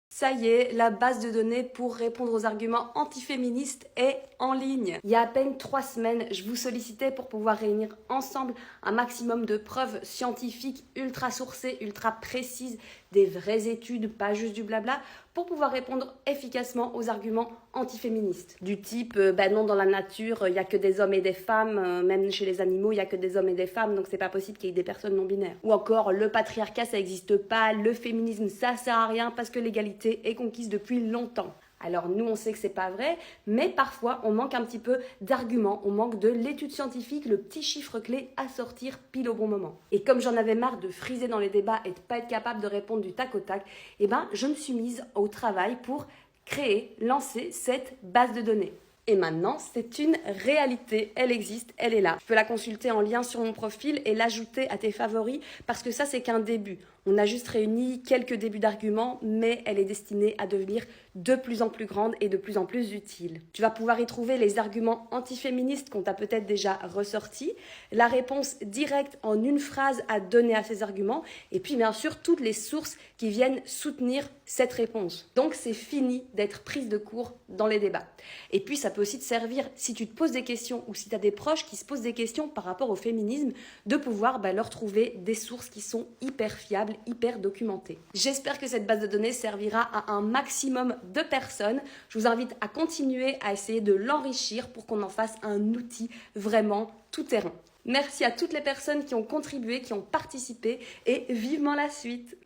Ça y est, la base de données pour répondre aux arguments antiféministes est en ligne. Il y a à peine 3 semaines, je vous sollicitais pour pouvoir réunir ensemble un maximum de preuves scientifiques ultra sourcées, ultra précises, des vraies études, pas juste du blabla, pour pouvoir répondre efficacement aux arguments antiféministes. Du type, non, dans la nature, il n'y a que des hommes et des femmes, même chez les animaux, il n'y a que des hommes et des femmes, donc c'est pas possible qu'il y ait des personnes non binaires. Ou encore, le patriarcat, ça n'existe pas, le féminisme, ça sert à rien parce que l'égalité est conquise depuis longtemps. Alors nous, on sait que c'est pas vrai, mais parfois, on manque un petit peu d'arguments, on manque de l'étude scientifique, le petit chiffre clé à sortir pile au bon moment. Et comme j'en avais marre de friser dans les débats et de pas être capable de répondre du tac au tac, je me suis mise au travail pour lancer cette base de données. Et maintenant, c'est une réalité. Elle existe, elle est là. Tu peux la consulter en lien sur mon profil et l'ajouter à tes favoris parce que ça, c'est qu'un début. On a juste réuni quelques débuts d'arguments, mais elle est destinée à devenir de plus en plus grande et de plus en plus utile. Tu vas pouvoir y trouver les arguments antiféministes qu'on t'a peut-être déjà ressortis, la réponse directe en une phrase à donner à ces arguments, et puis bien sûr toutes les sources qui viennent soutenir cette réponse. Donc c'est fini d'être prise de court dans les débats. Et puis ça peut aussi te servir, si tu te poses des questions ou si tu as des proches qui se posent des questions par rapport au féminisme, de pouvoir leur trouver des sources qui sont hyper fiables, hyper documentées. J'espère que cette base de données servira à un maximum de personnes. Je vous invite à continuer à essayer de l'enrichir pour qu'on en fasse un outil vraiment tout terrain. Merci à toutes les personnes qui ont contribué, qui ont participé et vivement la suite.